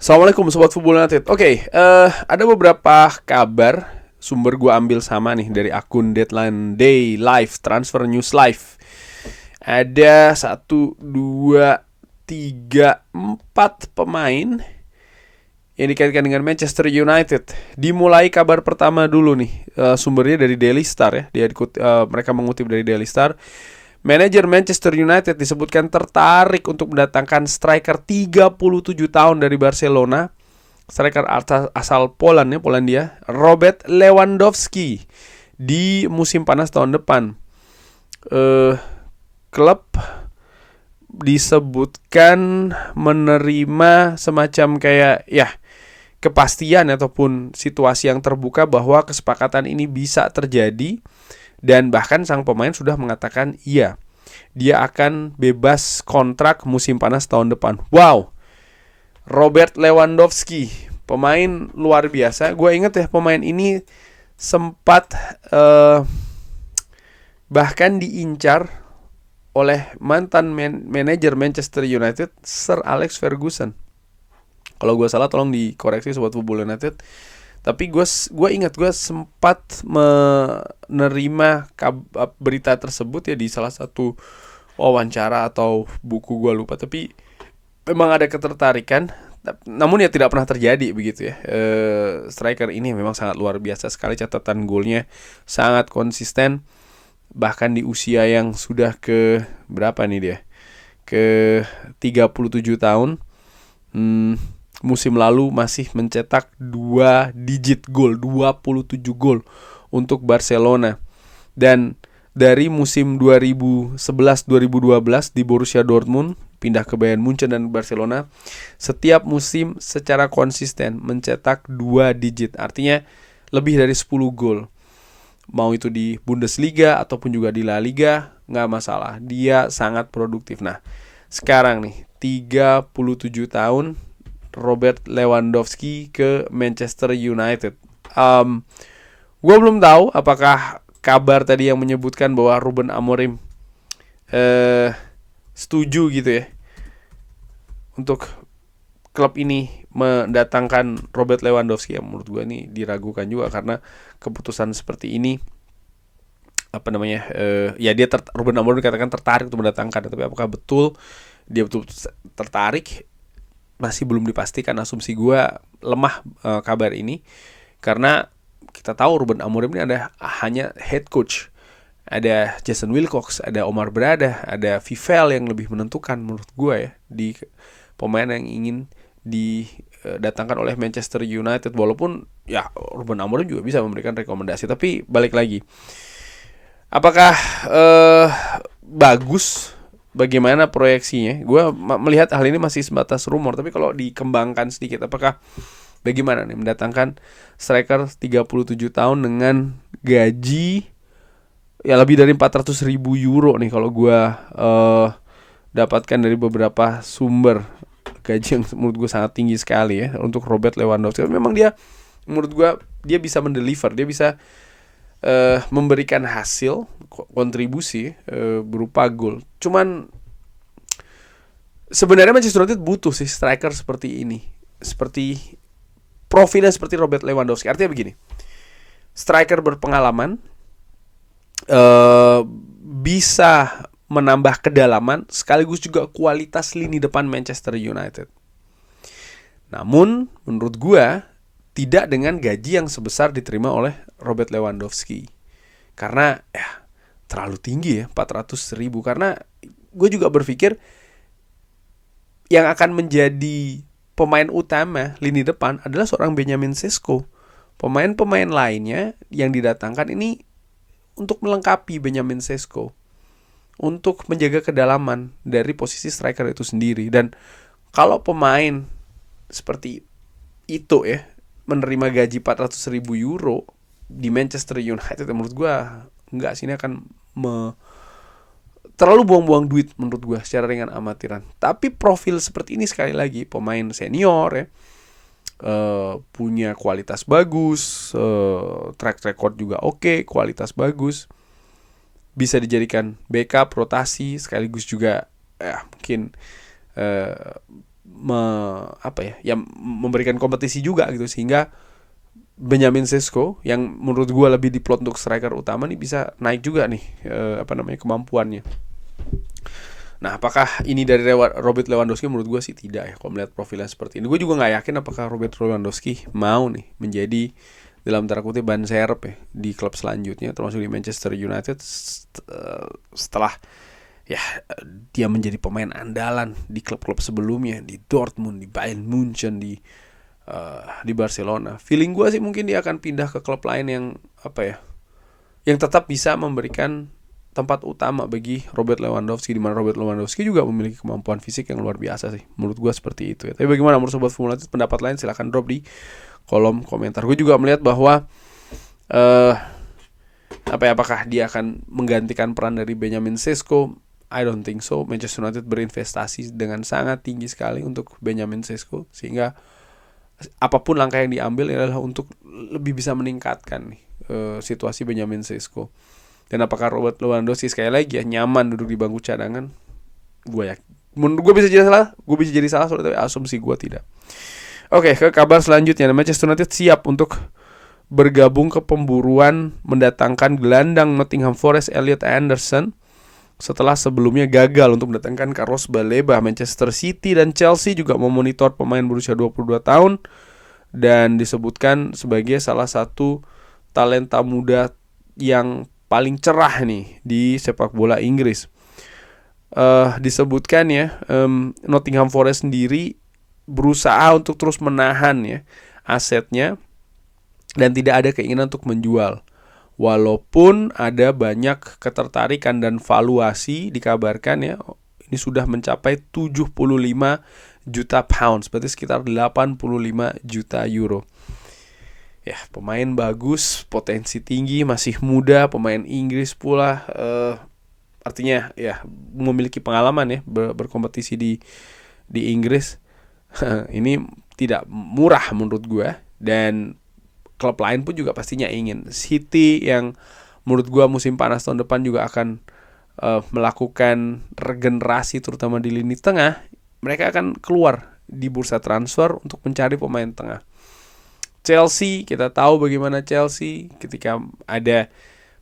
Assalamualaikum Sobat Football United. Oke, ada beberapa kabar sumber gue ambil sama nih dari akun Deadline Day Live, Transfer News Live. Ada 1, 2, 3, 4 pemain yang dikaitkan dengan Manchester United. Dimulai kabar pertama dulu nih, sumbernya dari Daily Star ya. Mereka mengutip dari Daily Star. Manajer Manchester United disebutkan tertarik untuk mendatangkan striker 37 tahun dari Barcelona, striker asal Polandia, Robert Lewandowski di musim panas tahun depan. Klub disebutkan menerima semacam kayak kepastian ataupun situasi yang terbuka bahwa kesepakatan ini bisa terjadi. Dan bahkan sang pemain sudah mengatakan iya, dia akan bebas kontrak musim panas tahun depan. Wow, Robert Lewandowski, pemain luar biasa. Gue inget ya, pemain ini sempat bahkan diincar oleh mantan manajer Manchester United, Sir Alex Ferguson. Kalau gue salah tolong dikoreksi Sobat Football United. Tapi gue ingat gue sempat menerima berita tersebut ya di salah satu wawancara atau buku, gue lupa. Tapi memang ada ketertarikan, namun ya tidak pernah terjadi begitu ya. Striker ini memang sangat luar biasa sekali, catatan golnya sangat konsisten. Bahkan di usia yang sudah ke berapa nih dia? Ke 37 tahun. Musim lalu masih mencetak 2 digit gol, 27 gol untuk Barcelona. Dan dari musim 2011-2012 di Borussia Dortmund, pindah ke Bayern Munchen dan Barcelona, setiap musim secara konsisten mencetak 2 digit, artinya lebih dari 10 gol. Mau itu di Bundesliga ataupun juga di La Liga, nggak masalah. Dia sangat produktif. Nah, sekarang nih 37 tahun Robert Lewandowski ke Manchester United. Gue belum tahu apakah kabar tadi yang menyebutkan bahwa Ruben Amorim setuju gitu ya untuk klub ini mendatangkan Robert Lewandowski. Ya menurut gue ini diragukan juga, karena keputusan seperti ini Ruben Amorim dikatakan tertarik untuk mendatangkan, tapi apakah betul dia betul tertarik masih belum dipastikan. Asumsi gue lemah kabar ini, karena kita tahu Ruben Amorim ini hanya head coach. Ada Jason Wilcox, ada Omar Berada, ada Vivel yang lebih menentukan menurut gue ya di pemain yang ingin didatangkan oleh Manchester United. Walaupun ya Ruben Amorim juga bisa memberikan rekomendasi, tapi balik lagi, apakah bagus? Bagaimana proyeksinya? Gue melihat hal ini masih sebatas rumor. Tapi kalau dikembangkan sedikit, apakah bagaimana nih mendatangkan striker 37 tahun dengan gaji ya lebih dari 400.000 euro nih, kalau gue dapatkan dari beberapa sumber. Gaji yang menurut gue sangat tinggi sekali ya untuk Robert Lewandowski. Memang dia, menurut gue, dia bisa mendeliver, dia bisa memberikan hasil kontribusi berupa gol. Cuman sebenarnya Manchester United butuh sih striker seperti ini, seperti profilnya seperti Robert Lewandowski. Artinya begini, striker berpengalaman, bisa menambah kedalaman sekaligus juga kualitas lini depan Manchester United. Namun menurut gue tidak dengan gaji yang sebesar diterima oleh Robert Lewandowski, karena terlalu tinggi ya, 400.000. Karena gue juga berpikir yang akan menjadi pemain utama lini depan adalah seorang Benjamin Sesko. Pemain-pemain lainnya yang didatangkan ini untuk melengkapi Benjamin Sesko, untuk menjaga kedalaman dari posisi striker itu sendiri. Dan kalau pemain seperti itu ya menerima gaji 400.000 euro di Manchester United, menurut gue enggak sih, ini akan terlalu buang-buang duit menurut gue secara ringan amatiran. Tapi profil seperti ini, sekali lagi, pemain senior ya, punya kualitas bagus, track record juga oke, kualitas bagus, bisa dijadikan backup, rotasi, sekaligus juga mungkin memberikan kompetisi juga gitu, sehingga Benjamin Sesko yang menurut gue lebih diplot untuk striker utama nih bisa naik juga nih kemampuannya. Nah, apakah ini dari Robert Lewandowski? Menurut gue sih tidak ya, kalau melihat profilnya seperti ini. Gue juga nggak yakin apakah Robert Lewandowski mau nih menjadi dalam tanda kutip ban serep ya di klub selanjutnya, termasuk di Manchester United setelah ya dia menjadi pemain andalan di klub-klub sebelumnya, di Dortmund, di Bayern Munchen, di Barcelona. Feeling gue sih mungkin dia akan pindah ke klub lain yang yang tetap bisa memberikan tempat utama bagi Robert Lewandowski, di mana Robert Lewandowski juga memiliki kemampuan fisik yang luar biasa sih. Menurut gue seperti itu ya. Tapi bagaimana menurut Sobat Formula 1? Pendapat lain silahkan drop di kolom komentar. Gue juga melihat bahwa apakah dia akan menggantikan peran dari Benjamin Sesko? I don't think so. Manchester United berinvestasi dengan sangat tinggi sekali untuk Benjamin Sesko, sehingga apapun langkah yang diambil adalah untuk lebih bisa meningkatkan nih situasi Benjamin Sesko. Dan apakah Robert Lewandowski sekali lagi ya nyaman duduk di bangku cadangan? Menurut gue bisa jadi salah, tapi asumsi gue tidak. Oke, ke kabar selanjutnya. Manchester United siap untuk bergabung ke pemburuan mendatangkan gelandang Nottingham Forest Elliot Anderson setelah sebelumnya gagal untuk mendatangkan Carlos Baleba. Manchester City dan Chelsea juga memonitor pemain berusia 22 tahun dan disebutkan sebagai salah satu talenta muda yang paling cerah nih di sepak bola Inggris. Disebutkan ya, Nottingham Forest sendiri berusaha untuk terus menahan ya asetnya dan tidak ada keinginan untuk menjual. Walaupun ada banyak ketertarikan dan valuasi dikabarkan ya, ini sudah mencapai 75 juta pounds, berarti sekitar 85 juta euro. Ya, pemain bagus, potensi tinggi, masih muda, pemain Inggris pula, artinya ya memiliki pengalaman ya berkompetisi di Inggris. Ini tidak murah menurut gue, dan klub lain pun juga pastinya ingin. City yang menurut gue musim panas tahun depan juga akan melakukan regenerasi terutama di lini tengah. Mereka akan keluar di bursa transfer untuk mencari pemain tengah. Chelsea, kita tahu bagaimana Chelsea ketika ada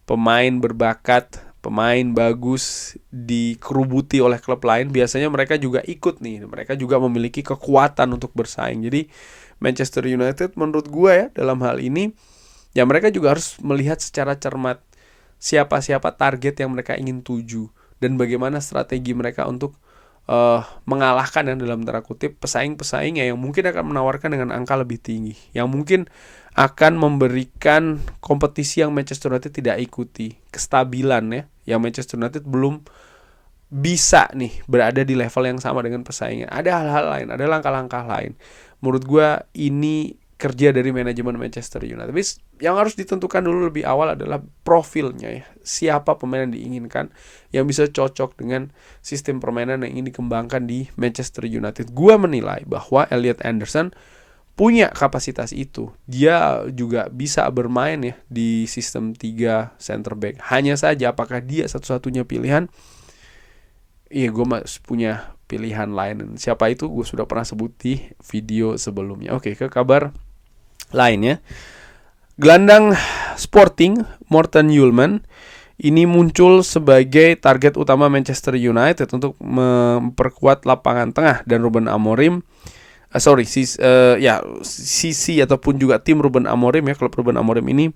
pemain berbakat, pemain bagus dikerubuti oleh klub lain, biasanya mereka juga ikut nih. Mereka juga memiliki kekuatan untuk bersaing. Jadi Manchester United menurut gue ya dalam hal ini ya mereka juga harus melihat secara cermat siapa-siapa target yang mereka ingin tuju dan bagaimana strategi mereka untuk mengalahkan yang dalam tanda kutip pesaing-pesaingnya yang mungkin akan menawarkan dengan angka lebih tinggi, yang mungkin akan memberikan kompetisi yang Manchester United tidak ikuti, kestabilan ya yang Manchester United belum bisa nih berada di level yang sama dengan pesaingnya. Ada hal-hal lain, ada langkah-langkah lain. Menurut gue ini kerja dari manajemen Manchester United. Tapi yang harus ditentukan dulu lebih awal adalah profilnya ya. Siapa pemain yang diinginkan yang bisa cocok dengan sistem permainan yang ingin dikembangkan di Manchester United. Gua menilai bahwa Elliot Anderson punya kapasitas itu. Dia juga bisa bermain ya di sistem 3 center back. Hanya saja apakah dia satu-satunya pilihan? Iya, gue masih punya pilihan lain. Siapa itu? Gue sudah pernah sebut di video sebelumnya. Oke, ke kabar lainnya. Gelandang Sporting Morten Hjulmand ini muncul sebagai target utama Manchester United untuk memperkuat lapangan tengah, dan Ruben Amorim sisi ataupun juga tim Ruben Amorim ya, klub Ruben Amorim ini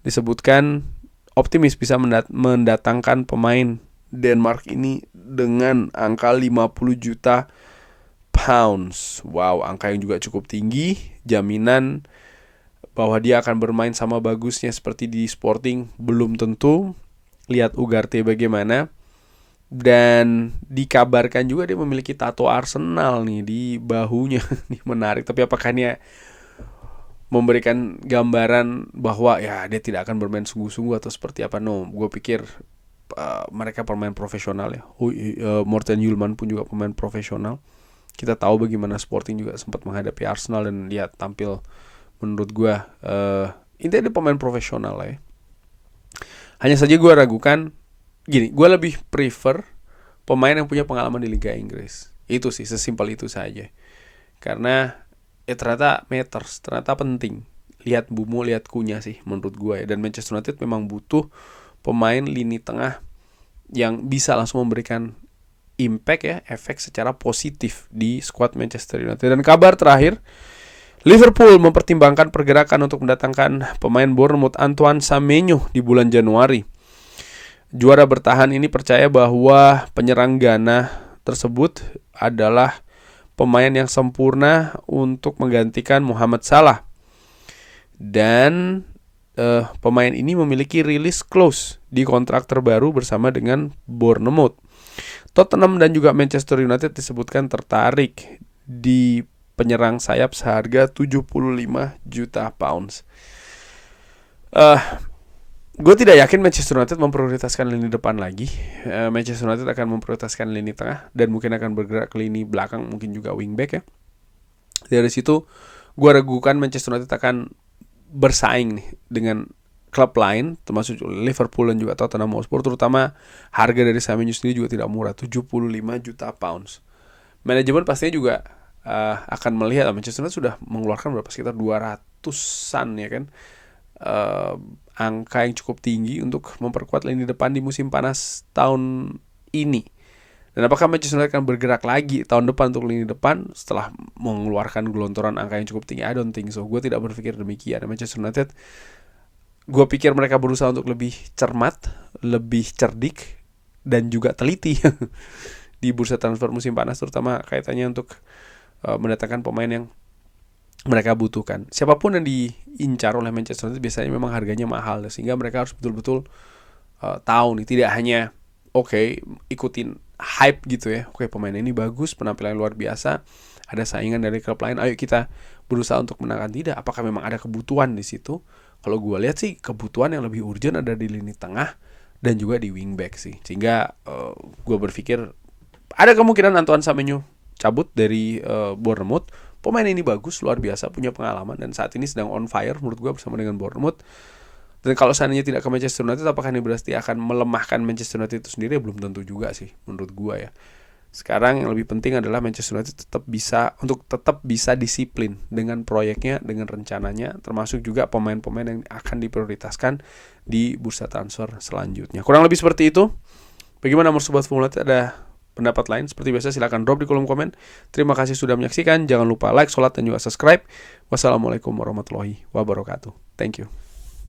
disebutkan optimis bisa mendatangkan pemain Denmark ini dengan angka 50 juta pounds. Wow, angka yang juga cukup tinggi. Jaminan bahwa dia akan bermain sama bagusnya seperti di Sporting belum tentu. Lihat Ugarte bagaimana. Dan dikabarkan juga dia memiliki tato Arsenal nih di bahunya. Nih menarik, tapi apakah ini memberikan gambaran bahwa ya dia tidak akan bermain sungguh-sungguh atau seperti apa? No, gue pikir mereka pemain profesional ya. Morten Hjulmand pun juga pemain profesional. Kita tahu bagaimana Sporting juga sempat menghadapi Arsenal dan dia tampil menurut gue intinya dia pemain profesional lah ya. Hanya saja gue ragukan gini, gue lebih prefer pemain yang punya pengalaman di Liga Inggris. Itu sih, sesimpel itu saja. Karena ternyata matters, ternyata penting. Lihat Bumo, lihat Kunya sih menurut gue ya. Dan Manchester United memang butuh pemain lini tengah yang bisa langsung memberikan impact ya, efek secara positif di squad Manchester United. Dan kabar terakhir, Liverpool mempertimbangkan pergerakan untuk mendatangkan pemain Bournemouth Antoine Semenyo di bulan Januari. Juara bertahan ini percaya bahwa penyerang Ghana tersebut adalah pemain yang sempurna untuk menggantikan Mohamed Salah. Dan pemain ini memiliki release clause di kontrak terbaru bersama dengan Bournemouth. Tottenham dan juga Manchester United disebutkan tertarik di penyerang sayap seharga 75 juta pounds. Gue tidak yakin Manchester United memprioritaskan lini depan lagi. Manchester United akan memprioritaskan lini tengah dan mungkin akan bergerak ke lini belakang, mungkin juga wingback ya. Dari situ gue ragukan Manchester United akan bersaing nih dengan klub lain, termasuk Liverpool dan juga Tottenham Hotspur. Terutama harga dari Semenyo sendiri juga tidak murah, 75 juta pounds. Manajemen pastinya juga akan melihat Manchester United sudah mengeluarkan berapa, sekitar 200-an ya kan, angka yang cukup tinggi untuk memperkuat lini depan di musim panas tahun ini. Dan apakah Manchester United akan bergerak lagi tahun depan untuk lini depan setelah mengeluarkan gelontoran angka yang cukup tinggi? I don't think so. Gue tidak berpikir demikian. Manchester United, gue pikir mereka berusaha untuk lebih cermat, lebih cerdik, dan juga teliti di bursa transfer musim panas, terutama kaitannya untuk mendatangkan pemain yang mereka butuhkan. Siapapun yang diincar oleh Manchester United biasanya memang harganya mahal, sehingga mereka harus betul-betul tahu nih, tidak hanya ikutin hype gitu ya. Pemain ini bagus, penampilan luar biasa, ada saingan dari klub lain, ayo kita berusaha untuk menangkan. Tidak, apakah memang ada kebutuhan di situ? Kalau gue lihat sih kebutuhan yang lebih urgent ada di lini tengah dan juga di wingback sih. Sehingga gue berpikir ada kemungkinan Antoine Semenyo cabut dari Bournemouth. Pemain ini bagus, luar biasa, punya pengalaman dan saat ini sedang on fire menurut gue bersama dengan Bournemouth. Dan kalau seandainya tidak ke Manchester United, apakah ini berarti akan melemahkan Manchester United itu sendiri? Belum tentu juga sih menurut gue ya. Sekarang yang lebih penting adalah Manchester United tetap bisa disiplin dengan proyeknya, dengan rencananya, termasuk juga pemain-pemain yang akan diprioritaskan di bursa transfer selanjutnya. Kurang lebih seperti itu. Bagaimana menurut Sobat Formula United? Ada pendapat lain? Seperti biasa silahkan drop di kolom komen. Terima kasih sudah menyaksikan. Jangan lupa like, sholat, dan juga subscribe. Wassalamualaikum warahmatullahi wabarakatuh. Thank you.